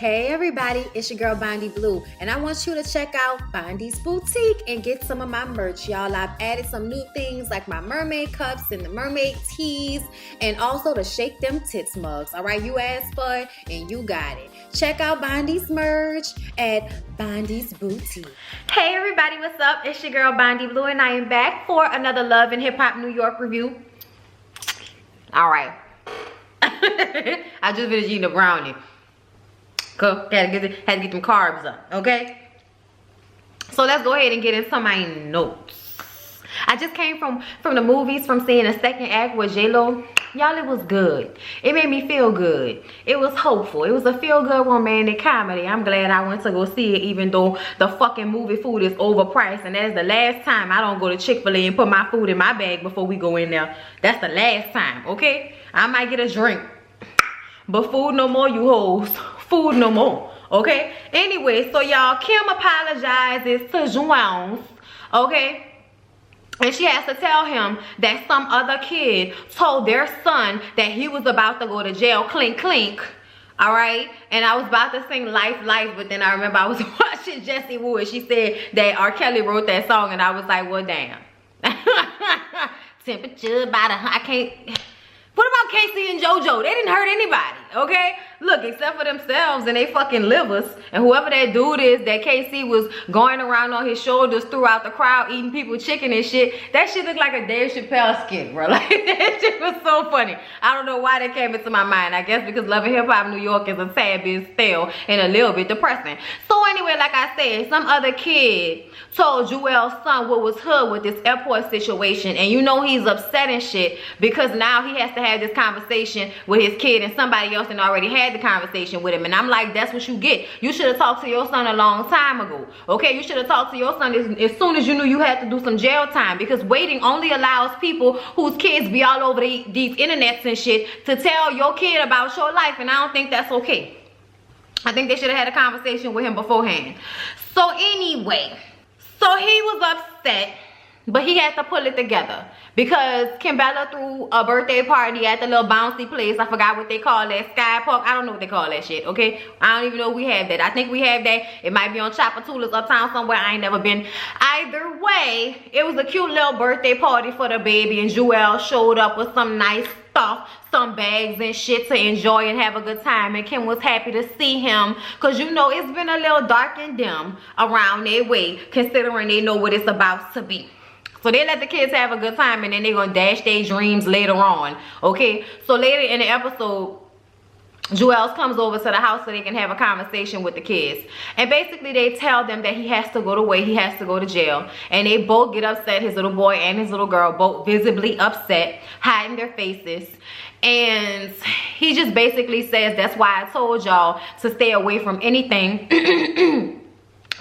Hey everybody, it's your girl Bondy Blue, and I want you to check out Bondy's Boutique and get some of my merch, y'all. I've added some new things like my mermaid cups and the mermaid tees, and also the Shake Them Tits mugs. All right, you asked for it and you got it. Check out Bondy's merch at Bondy's Boutique. Hey everybody, what's up? It's your girl Bondy Blue, and I am back for another Love and Hip Hop New York review. All right. I just finished eating a brownie. Cool. Had to get them carbs up, okay? So let's go ahead and get into my notes. I just came from the movies, from seeing the second act with J-Lo. Y'all, it was good. It made me feel good. It was hopeful. It was a feel-good romantic comedy. I'm glad I went to go see it, even though the fucking movie food is overpriced. And that is the last time I don't go to Chick-fil-A and put my food in my bag before we go in there. That's the last time, okay? I might get a drink. But food no more, you hoes. Food no more, okay? Anyway, so y'all, Kim apologizes to Jones, okay? And she has to tell him that some other kid told their son that he was about to go to jail. Clink, clink. All right? And I was about to sing Life, Life, but then I remember I was watching Jessie Wood. She said that R. Kelly wrote that song, and I was like, well, damn. Temperature by the... I can't... What about Casey and JoJo? They didn't hurt anybody, okay? Look, except for themselves and they fucking livers. And whoever that dude is that Casey was going around on his shoulders throughout the crowd eating people chicken and shit, that shit looked like a Dave Chappelle skit, bro. Like, that shit was so funny. I don't know why that came into my mind. I guess because Love and Hip Hop New York is a tad bit stale and a little bit depressing. So anyway, like I said, some other kid told Jewel's son what was hood with this airport situation. And you know he's upset and shit because now he has to have this conversation with his kid, and somebody else had already had the conversation with him. And I'm like, that's what you get. You should have talked to your son a long time ago, okay? You should have talked to your son as soon as you knew you had to do some jail time, because waiting only allows people whose kids be all over these internets and shit to tell your kid about your life, and I don't think that's okay. I think they should have had a conversation with him beforehand. So anyway, so he was upset, but he had to pull it together because Kimbella threw a birthday party at the little bouncy place. I forgot what they call that. Sky Park. I don't know what they call that shit, okay? I don't even know if we have that. I think we have that. It might be on Chapatoulas uptown somewhere. I ain't never been. Either way, it was a cute little birthday party for the baby, and Jewel showed up with some nice stuff, some bags and shit to enjoy and have a good time. And Kim was happy to see him because, you know, it's been a little dark and dim around their way, considering they know what it's about to be. So they let the kids have a good time, and then they're gonna dash their dreams later on, okay? So later in the episode, Jewels comes over to the house so they can have a conversation with the kids. And basically they tell them that he has to go away, he has to go to jail. And they both get upset, his little boy and his little girl, both visibly upset, hiding their faces. And he just basically says, that's why I told y'all to stay away from anything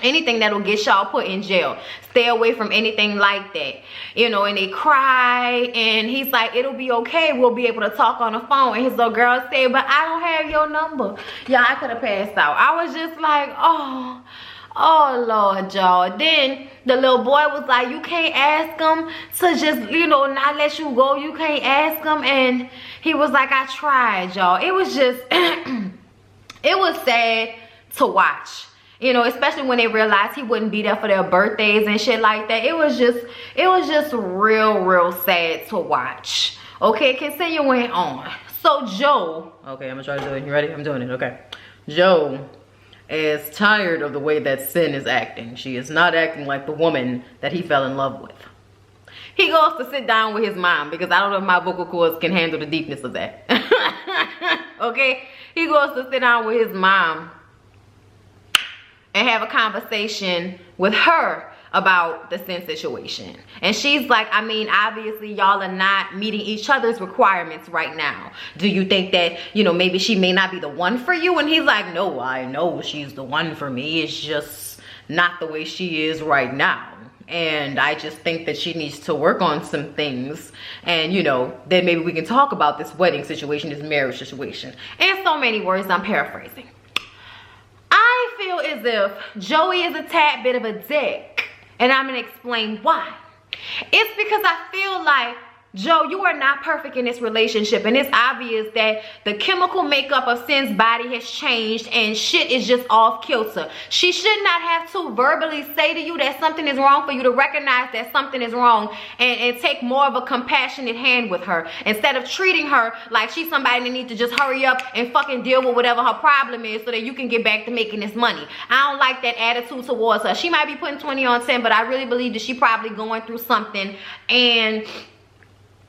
anything that'll get y'all put in jail. Stay away from anything like that, you know. And they cry, and he's like, it'll be okay, we'll be able to talk on the phone. And his little girl said, but I don't have your number. Yeah, I could have passed out. I was just like, oh Lord, y'all. Then the little boy was like, you can't ask him to just, you know, not let you go. You can't ask him. And he was like, I tried, y'all. It was just it was sad to watch, you know, especially when they realized he wouldn't be there for their birthdays and shit like that. It was just real sad to watch. Okay, continuing on. So Joe, okay, I'm gonna try to do it. You ready? I'm doing it. Okay. Joe is tired of the way that Sin is acting. She is not acting like the woman that he fell in love with. He goes to sit down with his mom, because I don't know if my vocal cords can handle the deepness of that. Okay, he goes to sit down with his mom and have a conversation with her about the Sin situation. And she's like, I mean, obviously y'all are not meeting each other's requirements right now. Do you think that, you know, maybe she may not be the one for you? And he's like, no, I know she's the one for me. It's just not the way she is right now. And I just think that she needs to work on some things. And, you know, then maybe we can talk about this wedding situation, this marriage situation. In so many words, I'm paraphrasing. I feel as if Joey is a tad bit of a dick, and I'm gonna explain why. It's because I feel like Joe, you are not perfect in this relationship, and it's obvious that the chemical makeup of Sin's body has changed and shit is just off kilter. She should not have to verbally say to you that something is wrong for you to recognize that something is wrong and take more of a compassionate hand with her instead of treating her like she's somebody that needs to just hurry up and fucking deal with whatever her problem is so that you can get back to making this money. I don't like that attitude towards her. She might be putting 20 on 10, but I really believe that she probably going through something, and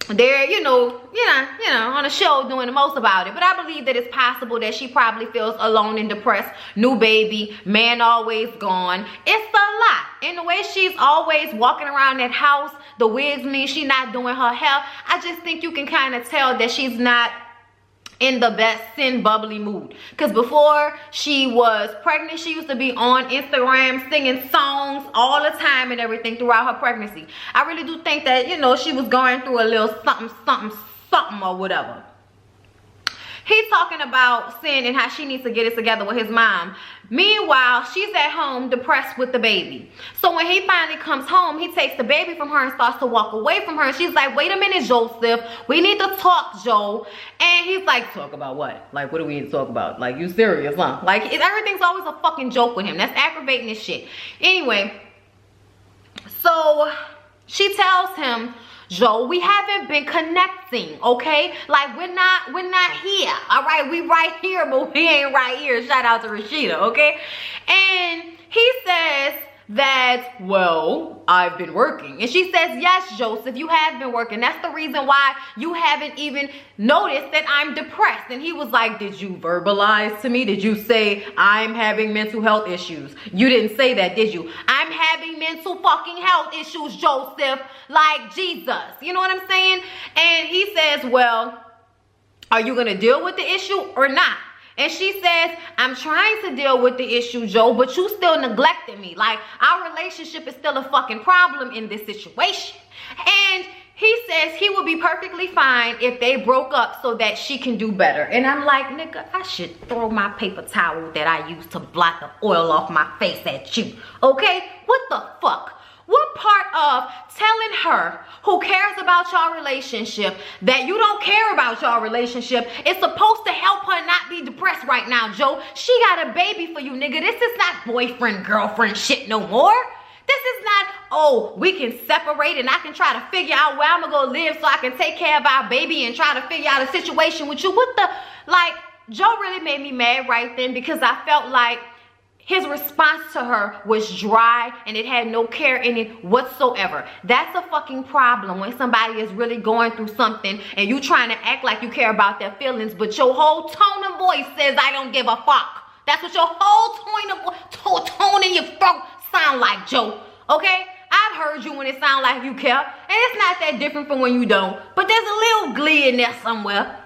they're, you know, on a show doing the most about it. But I believe that it's possible that she probably feels alone and depressed. New baby, man always gone. It's a lot. And the way she's always walking around that house, the wigs mean she's not doing her hair. I just think you can kind of tell that she's not in the best Sin bubbly mood. Because before she was pregnant, she used to be on Instagram singing songs all the time and everything throughout her pregnancy. I really do think that, you know, she was going through a little something or whatever. He's talking about Sin and how she needs to get it together with his mom. Meanwhile, she's at home depressed with the baby. So when he finally comes home, he takes the baby from her and starts to walk away from her. And she's like, wait a minute, Joseph. We need to talk, Joe. And he's like, talk about what? Like, what do we need to talk about? Like, you serious, huh? Like, everything's always a fucking joke with him. That's aggravating as shit. Anyway, so she tells him, Joe, we haven't been connecting, okay? Like, we're not here, all right? We right here, but we ain't right here. Shout out to Rashida, okay? And he says that, well, I've been working. And she says, yes, Joseph, you have been working. That's the reason why you haven't even noticed that I'm depressed. And he was like, did you verbalize to me? Did you say I'm having mental health issues? You didn't say that, did you? I'm having mental fucking health issues, Joseph. Like Jesus. You know what I'm saying? And he says, well, are you going to deal with the issue or not? And she says, I'm trying to deal with the issue, Joe, but you still neglected me. Like, our relationship is still a fucking problem in this situation. And he says he would be perfectly fine if they broke up so that she can do better. And I'm like, nigga, I should throw my paper towel that I use to blot the oil off my face at you. Okay? What the fuck? What part of telling her who cares about your relationship that you don't care about your relationship is supposed to help her not be depressed right now, Joe? She got a baby for you, nigga. This is not boyfriend, girlfriend shit no more. This is not, oh, we can separate and I can try to figure out where I'm gonna go live so I can take care of our baby and try to figure out a situation with you. What the, like, Joe really made me mad right then because I felt like his response to her was dry and it had no care in it whatsoever. That's a fucking problem when somebody is really going through something and you trying to act like you care about their feelings, but your whole tone of voice says, I don't give a fuck. That's what your whole tone in your throat sound like, Joe. Okay? I've heard you when it sounds like you care. And it's not that different from when you don't. But there's a little glee in there somewhere.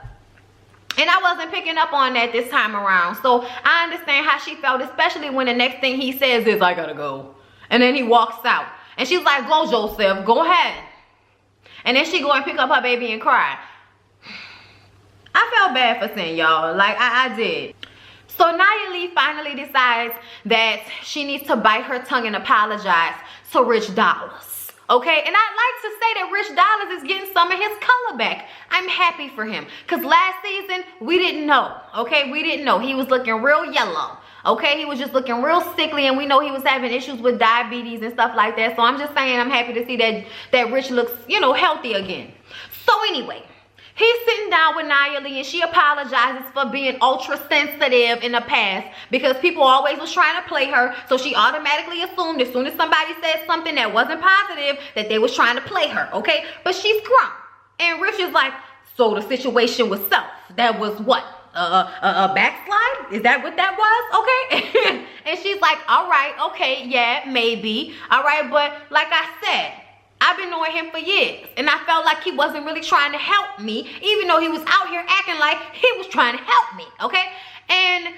And I wasn't picking up on that this time around. So I understand how she felt, especially when the next thing he says is, I gotta go. And then he walks out. And she's like, go, Joseph, go ahead. And then she go and pick up her baby and cry. I felt bad for Sin, y'all. Like, I did. So Nayeli finally decides that she needs to bite her tongue and apologize to Rich Dollars. Okay, and I'd like to say that Rich Dollars is getting some of his color back. I'm happy for him. Because last season, we didn't know. Okay, we didn't know. He was looking real yellow. Okay, he was just looking real sickly. And we know he was having issues with diabetes and stuff like that. So I'm just saying I'm happy to see that Rich looks, you know, healthy again. So anyway, he's sitting down with Nayeli and she apologizes for being ultra sensitive in the past because people always was trying to play her. So she automatically assumed as soon as somebody said something that wasn't positive that they was trying to play her, okay? But she's grown. And Rich is like, so the situation was self. That was what? A backslide? Is that what that was? Okay. And she's like, all right, okay, yeah, maybe. All right, but like I said, I've been knowing him for years, and I felt like he wasn't really trying to help me, even though he was out here acting like he was trying to help me, okay? And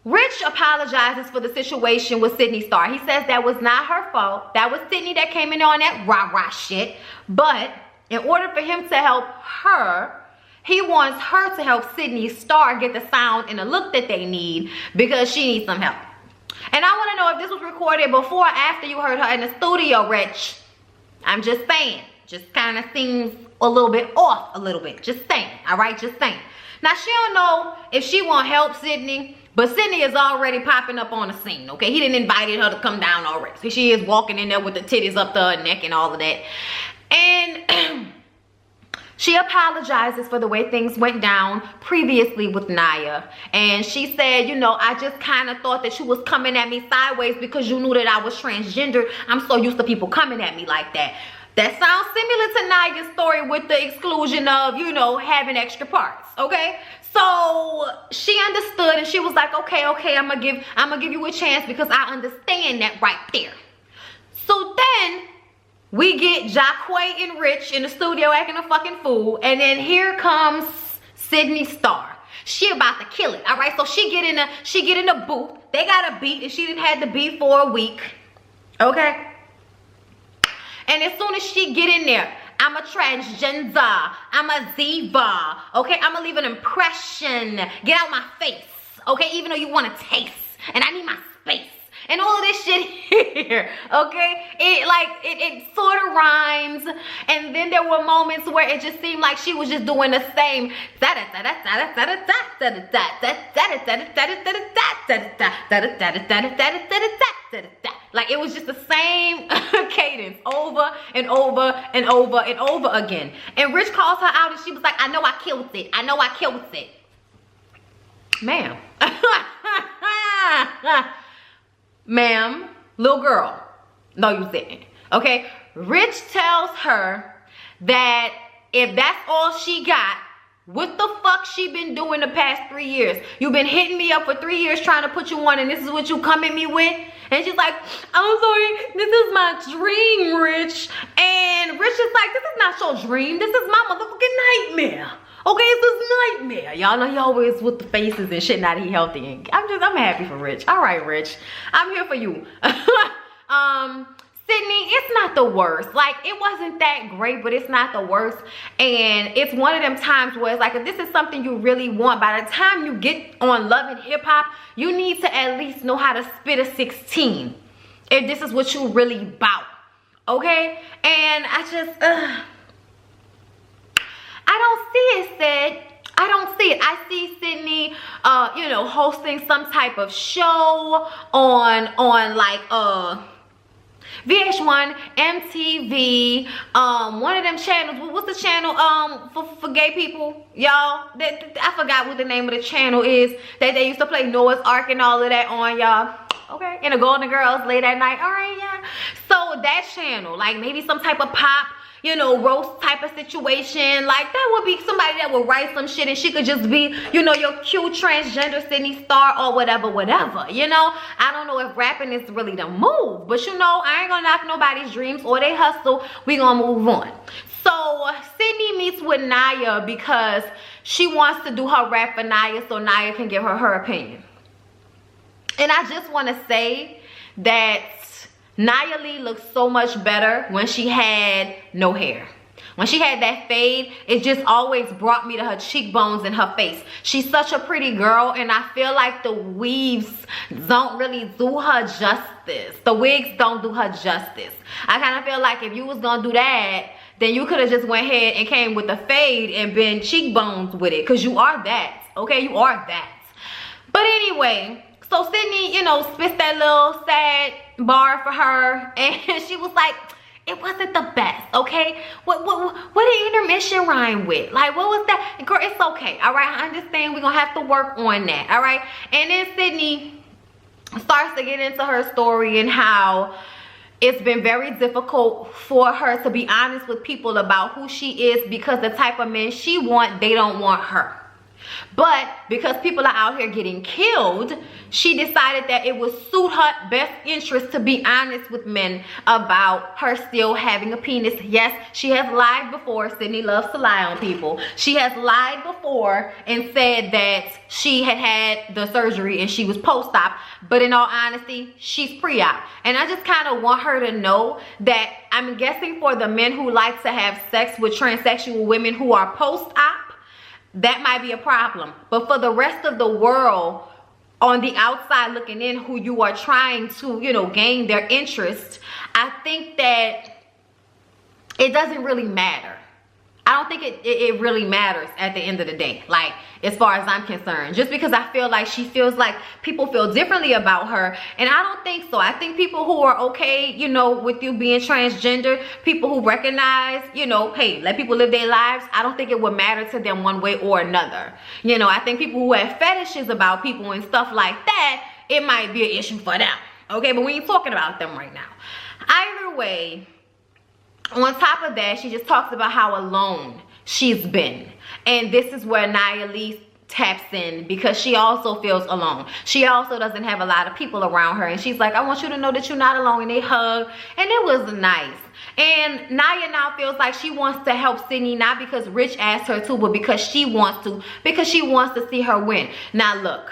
Rich apologizes for the situation with Sydney Star. He says that was not her fault. That was Sydney that came in on that rah-rah shit. But in order for him to help her, he wants her to help Sydney Star get the sound and the look that they need because she needs some help. And I want to know if this was recorded before or after you heard her in the studio, Rich. I'm just saying, just kind of seems a little bit off a little bit. Just saying, all right? Just saying. Now, she don't know if she want help, Sydney, but Sydney is already popping up on the scene, okay? He didn't invited her to come down already. So she is walking in there with the titties up to her neck and all of that. And she apologizes for the way things went down previously with Naya. And she said, you know, I just kind of thought that you was coming at me sideways because you knew that I was transgender. I'm so used to people coming at me like that. That sounds similar to Naya's story with the exclusion of, you know, having extra parts, okay? So she understood and she was like, okay, I'm gonna give you a chance because I understand that right there. So then we get Jacquay and Rich in the studio acting a fucking fool, and then here comes Sydney Star. She about to kill it, all right? So she get in the booth. They got a beat, and she didn't have the beat for a week, okay? And as soon as she get in there, I'm a transgender, I'm a diva, okay? I'm gonna leave an impression. Get out my face, okay? Even though you want to taste, and I need my space. And all of this shit here, okay? It sort of rhymes. And then there were moments where it just seemed like she was just doing the same. Like it was just the same cadence over and over and over and over again. And Rich calls her out and she was like, I know I killed it. I know I killed it. Ma'am. Ma'am, little girl, no you didn't, okay? Rich tells her that if that's all she got, what the fuck she been doing the past 3 years? You've been hitting me up for 3 years trying to put you on and this is what you come at me with? And she's like, I'm sorry, this is my dream, Rich. And Rich is like, this is not your dream, this is my motherfucking nightmare. Okay, it's this nightmare. Y'all know he always with the faces and shit, not he healthy. And I'm happy for Rich. All right, Rich. I'm here for you. Sydney, it's not the worst. Like, it wasn't that great, but it's not the worst. And it's one of them times where it's like, if this is something you really want, by the time you get on Love and Hip Hop, you need to at least know how to spit a 16. If this is what you really bout. Okay? And I just, I don't see it, Sid. I don't see it. I see Sydney, you know, hosting some type of show on like VH1, MTV, one of them channels. What's the channel for gay people, y'all? I forgot what the name of the channel is that they used to play Noah's Ark and all of that on, y'all. Okay, and the Golden Girls late at night. All right, yeah. So that channel, like maybe some type of pop, you know, roast type of situation. Like that would be somebody that would write some shit and she could just be, you know, your cute transgender Sydney Star or whatever, you know. I don't know if rapping is really the move, but you know, I ain't gonna knock nobody's dreams or they hustle. We gonna move on. So Sydney meets with Naya because she wants to do her rap for Naya so Naya can give her opinion. And I just want to say that Naya Lee looks so much better when she had no hair. When she had that fade, it just always brought me to her cheekbones and her face. She's such a pretty girl, and I feel like the weaves don't really do her justice. The wigs don't do her justice. I kind of feel like if you was gonna do that, then you could have just went ahead and came with the fade and been cheekbones with it, because you are that, okay? You are that. But anyway, so Sydney, you know, spits that little sad bar for her, and she was like, it wasn't the best, okay? What did intermission rhyme with? Like, what was that? Girl, it's okay, all right? I understand we're gonna have to work on that, all right? And then Sydney starts to get into her story and how it's been very difficult for her to be honest with people about who she is, because the type of men she wants, they don't want her. But because people are out here getting killed, she decided that it would suit her best interest to be honest with men about her still having a penis. Yes, she has lied before. Sydney loves to lie on people. She has lied before and said that she had the surgery and she was post-op. But in all honesty, she's pre-op. And I just kind of want her to know that I'm guessing for the men who like to have sex with transsexual women who are post-op, that might be a problem. But for the rest of the world on the outside looking in, who you are trying to, you know, gain their interest, I think that it doesn't really matter. I don't think it really matters at the end of the day, like, as far as I'm concerned. Just because I feel like she feels like people feel differently about her, and I don't think so. I think people who are okay, you know, with you being transgender, people who recognize, you know, hey, let people live their lives, I don't think it would matter to them one way or another. You know, I think people who have fetishes about people and stuff like that, it might be an issue for them. Okay, but we ain't talking about them right now. Either way, on top of that, she just talks about how alone she's been. And this is where Nia taps in, because she also feels alone. She also doesn't have a lot of people around her. And she's like, I want you to know that you're not alone. And they hug. And it was nice. And Nia now feels like she wants to help Sydney, not because Rich asked her to, but because she wants to. Because she wants to see her win. Now look,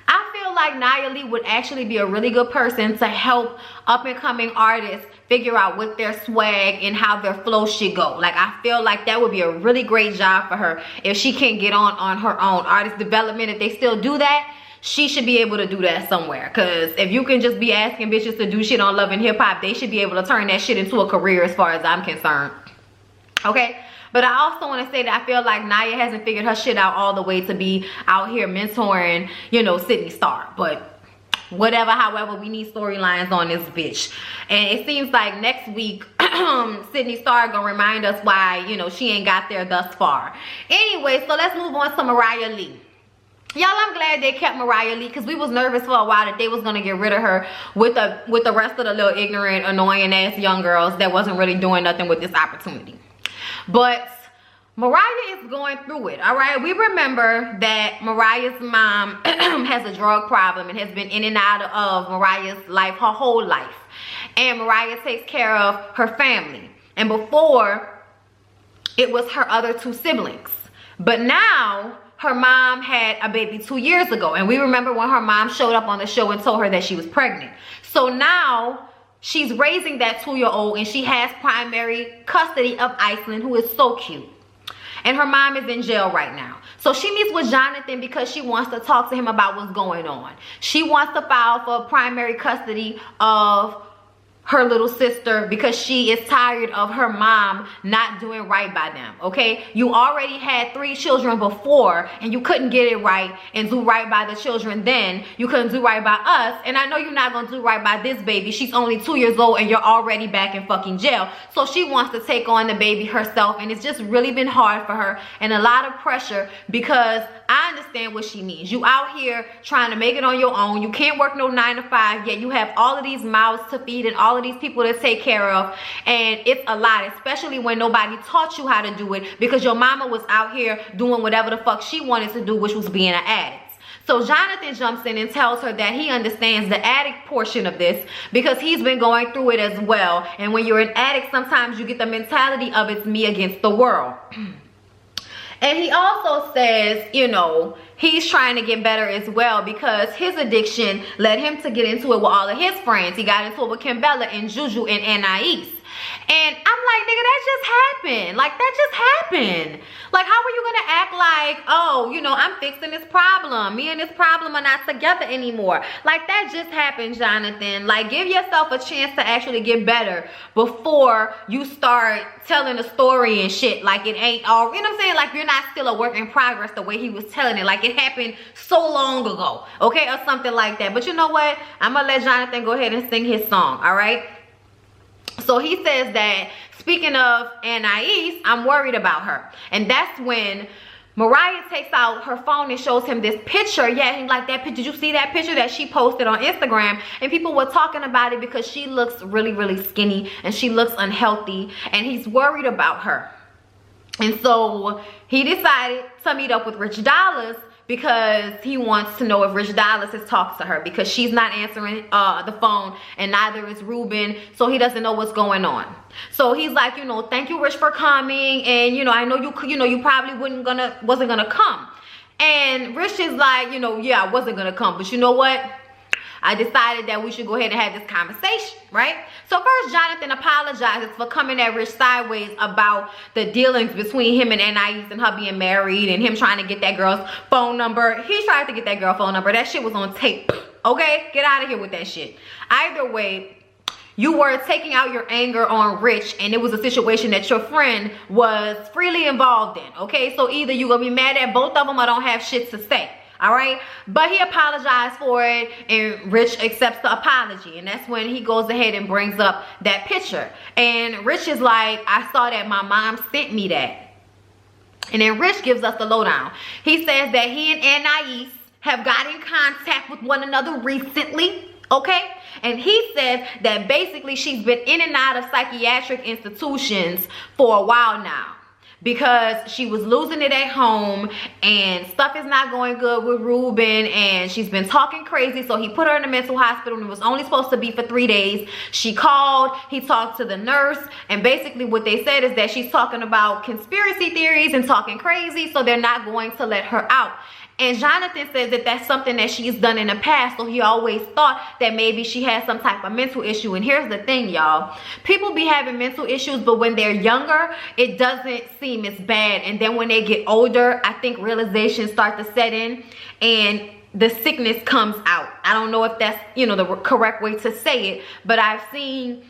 I feel like Nia would actually be a really good person to help up and coming artists figure out what their swag and how their flow should go. Like, I feel like that would be a really great job for her if she can get on her own. Artist development, if they still do that, she should be able to do that somewhere. Because if you can just be asking bitches to do shit on Love and Hip Hop, they should be able to turn that shit into a career as far as I'm concerned. Okay? But I also want to say that I feel like Nia hasn't figured her shit out all the way to be out here mentoring, you know, Sydney Star. But whatever, however, we need storylines on this bitch. And it seems like next week, Sydney Star gonna remind us why, you know, she ain't got there thus far. Anyway, so let's move on to Mariah Lee. Y'all, I'm glad they kept Mariah Lee, because we was nervous for a while that they was gonna get rid of her with the rest of the little ignorant, annoying ass young girls that wasn't really doing nothing with this opportunity. But Mariah is going through it, all right? We remember that Mariah's mom has a drug problem and has been in and out of Mariah's life her whole life. And Mariah takes care of her family. And before, it was her other two siblings. But now, her mom had a baby 2 years ago. And we remember when her mom showed up on the show and told her that she was pregnant. So now, she's raising that 2-year-old, and she has primary custody of Iceland, who is so cute. And her mom is in jail right now. So she meets with Jonathan because she wants to talk to him about what's going on. She wants to file for primary custody of her little sister because she is tired of her mom not doing right by them, okay? You already had 3 children before and you couldn't get it right and do right by the children then. You couldn't do right by us, and I know you're not gonna do right by this baby. She's only 2 years old and you're already back in fucking jail. So she wants to take on the baby herself, and it's just really been hard for her and a lot of pressure, because I understand what she means. You out here trying to make it on your own. You can't work no 9 to 5, yet you have all of these mouths to feed and all of these people to take care of, and it's a lot, especially when nobody taught you how to do it, because your mama was out here doing whatever the fuck she wanted to do, which was being an addict. So Jonathan jumps in and tells her that he understands the addict portion of this because he's been going through it as well. And when you're an addict, sometimes you get the mentality of it's me against the world. And he also says, you know, he's trying to get better as well because his addiction led him to get into it with all of his friends. He got into it with Kimbella and Juju and Anais. And I'm like, nigga, that just happened. Like, that just happened. Like, how are you gonna act like, oh, you know, I'm fixing this problem. Me and this problem are not together anymore. Like, that just happened, Jonathan. Like, give yourself a chance to actually get better before you start telling a story and shit like it ain't all, you know what I'm saying? Like, you're not still a work in progress the way he was telling it. Like, it happened so long ago, okay? Or something like that. But you know what? I'm gonna let Jonathan go ahead and sing his song, all right? So he says that, speaking of Anais, I'm worried about her. And that's when Mariah takes out her phone and shows him this picture. Yeah, he's like, that picture, did you see that picture that she posted on Instagram? And people were talking about it because she looks really, really skinny and she looks unhealthy, and he's worried about her. And so he decided to meet up with Rich Dollaz because he wants to know if Rich Dollaz has talked to her, because she's not answering the phone and neither is Ruben, so he doesn't know what's going on. So he's like, you know, thank you, Rich, for coming, and you know, I know you probably wasn't gonna come. And Rich is like, you know, yeah, I wasn't gonna come, but you know what? I decided that we should go ahead and have this conversation, right? So first, Jonathan apologizes for coming at Rich sideways about the dealings between him and Anais and her being married and him trying to get that girl's phone number. He tried to get that girl phone number. That shit was on tape, okay? Get out of here with that shit. Either way, you were taking out your anger on Rich, and it was a situation that your friend was freely involved in, okay? So either you're gonna be mad at both of them or don't have shit to say, all right? But he apologized for it, and Rich accepts the apology, and that's when he goes ahead and brings up that picture. And Rich is like, I saw that, my mom sent me that. And then Rich gives us the lowdown. He says that he and Anais have got in contact with one another recently, okay? And he says that basically she's been in and out of psychiatric institutions for a while now, because she was losing it at home and stuff is not going good with Ruben, and she's been talking crazy. So he put her in a mental hospital, and it was only supposed to be for 3 days. She called, he talked to the nurse, and basically what they said is that she's talking about conspiracy theories and talking crazy, so they're not going to let her out. And Jonathan says that that's something that she's done in the past, so he always thought that maybe she has some type of mental issue. And here's the thing, y'all. People be having mental issues, but when they're younger, it doesn't seem as bad. And then when they get older, I think realizations start to set in, and the sickness comes out. I don't know if that's, you know, the correct way to say it, but I've seen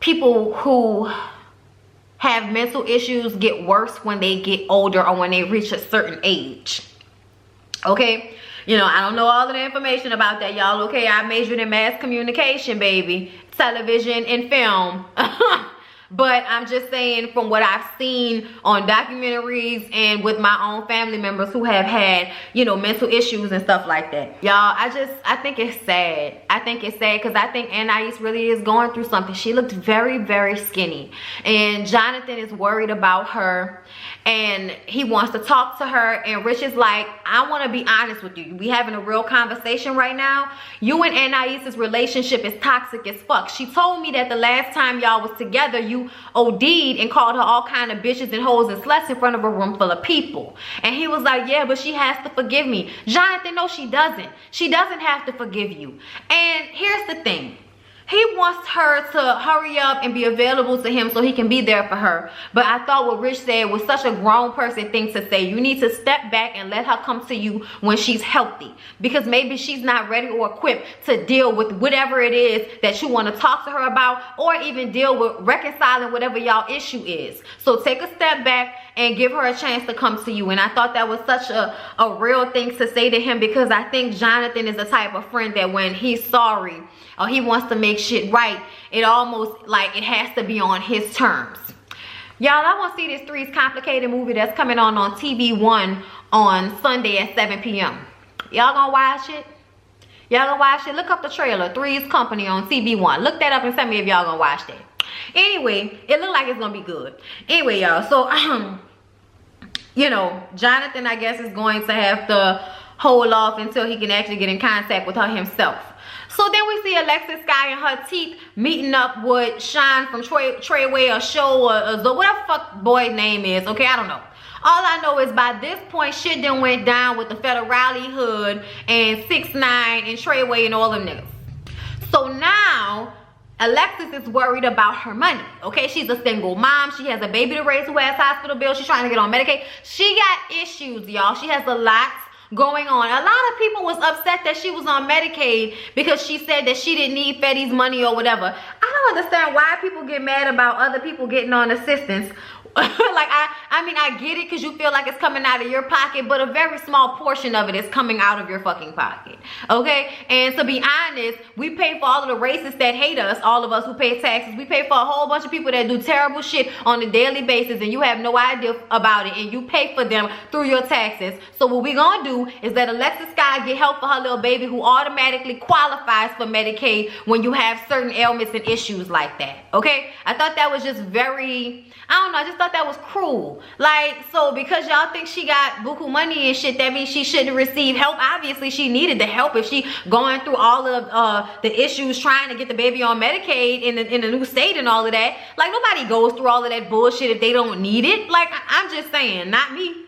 people who have mental issues get worse when they get older or when they reach a certain age. Okay, you know, I don't know all of the information about that, y'all. Okay, I majored in mass communication, baby, television and film. But I'm just saying, from what I've seen on documentaries and with my own family members who have had, you know, mental issues and stuff like that. Y'all, I think it's sad. I think it's sad because I think Anais really is going through something. She looked very, very skinny. And Jonathan is worried about her, and he wants to talk to her. And Rich is like, I want to be honest with you. We having a real conversation right now. You and Anais' relationship is toxic as fuck. She told me that the last time y'all was together, you OD'd and called her all kind of bitches and hoes and sluts in front of a room full of people. And he was like, yeah, but she has to forgive me. Jonathan, no, she doesn't. She doesn't have to forgive you. And here's the thing. He wants her to hurry up and be available to him so he can be there for her. But I thought what Rich said was such a grown person thing to say. You need to step back and let her come to you when she's healthy. Because maybe she's not ready or equipped to deal with whatever it is that you want to talk to her about, or even deal with reconciling whatever y'all issue is. So take a step back and give her a chance to come to you. And I thought that was such a real thing to say to him, because I think Jonathan is the type of friend that when he's sorry or he wants to make shit right, it almost like it has to be on his terms. Y'all, I want to see this Three's Complicated movie that's coming on TV1 on Sunday at 7 p.m. Y'all gonna watch it? Y'all gonna watch it? Look up the trailer, Three's Company on TV1. Look that up and tell me if y'all gonna watch that. Anyway, it looked like it's gonna be good. Anyway, y'all, so you know, Jonathan, I guess, is going to have to hold off until he can actually get in contact with her himself. So then we see Alexis Sky and her teeth meeting up with Sean from Treyway or Show or whatever fuck boy name is. Okay, I don't know. All I know is by this point, shit done went down with the Federale Hood and 6ix9ine and Treyway and all them niggas. So now Alexis is worried about her money. Okay, she's a single mom. She has a baby to raise who has hospital bills. She's trying to get on Medicaid. She got issues, y'all. She has a lot going on. A lot of people was upset that she was on Medicaid because she said that she didn't need Fetty's money or whatever. I don't understand why people get mad about other people getting on assistance. Like, I mean, I get it because you feel like it's coming out of your pocket, but a very small portion of it is coming out of your fucking pocket, okay? And to be honest, we pay for all of the racists that hate us, all of us who pay taxes. We pay for a whole bunch of people that do terrible shit on a daily basis, and you have no idea about it, and you pay for them through your taxes. So what we gonna do is let Alexis Sky get help for her little baby who automatically qualifies for Medicaid when you have certain ailments and issues like that, okay? I thought that was just very, I don't know, I just thought that was cruel. Like, so because y'all think she got buku money and shit, that means she shouldn't receive help. Obviously she needed the help if she going through all of the issues trying to get the baby on Medicaid in a new state and all of that. Like, nobody goes through all of that bullshit if they don't need it. Like, I'm just saying, not me.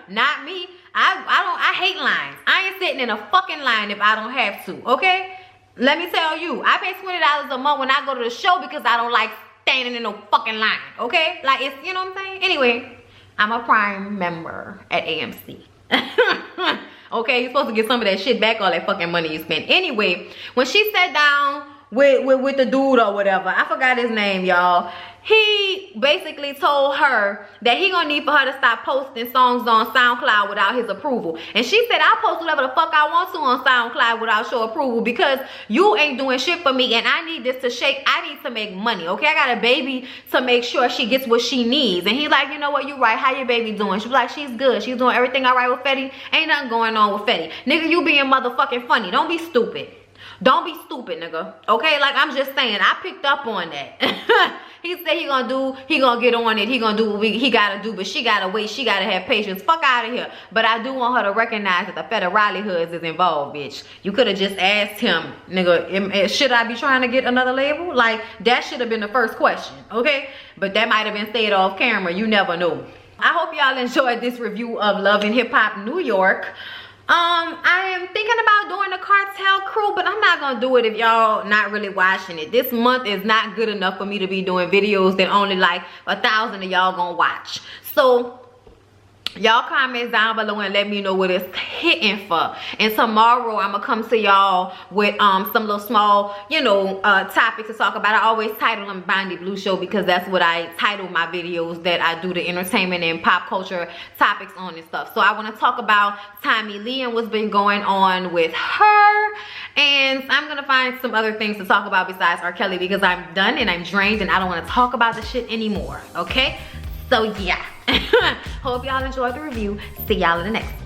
Not me. I hate lines. I ain't sitting in a fucking line if I don't have to, okay? Let me tell you, I pay $20 a month when I go to the show because I don't like standing in no fucking line, okay? Like, it's, you know what I'm saying? Anyway, I'm a Prime member at AMC. Okay, you're supposed to get some of that shit back, all that fucking money you spent. Anyway, when she sat down with the dude or whatever. I forgot his name, y'all. He basically told her that he gonna need for her to stop posting songs on SoundCloud without his approval. And she said, I'll post whatever the fuck I want to on SoundCloud without your approval because you ain't doing shit for me and I need this to shake. I need to make money, okay? I got a baby to make sure she gets what she needs. And he's like, you know what, you right. How your baby doing? She was like, she's good. She's doing everything all right with Fetty. Ain't nothing going on with Fetty. Nigga, you being motherfucking funny. Don't be stupid. Don't be stupid, nigga. Okay, like I'm just saying, I picked up on that. He said he gonna get on it. He gonna do what he gotta do, but she gotta wait. She gotta have patience. Fuck out of here. But I do want her to recognize that the federale hoods is involved, bitch. You could have just asked him, nigga, should I be trying to get another label? Like, that should have been the first question, okay? But that might have been said off camera. You never know. I hope y'all enjoyed this review of Love and Hip Hop New York. I am thinking about doing the Cartel Crew, but I'm not gonna do it if y'all not really watching it. This month is not good enough for me to be doing videos that only like 1,000 of y'all gonna watch. So y'all comment down below and let me know what it's hitting for. And tomorrow I'm gonna come to y'all with some little small, you know, topics to talk about. I always title them Bondy Blue Show because that's what I title my videos that I do the entertainment and pop culture topics on and stuff. So I want to talk about Tommy Lee and what's been going on with her. And I'm gonna find some other things to talk about besides R. Kelly because I'm done and I'm drained and I don't want to talk about the shit anymore. Okay? So yeah. Hope y'all enjoyed the review. See y'all in the next one.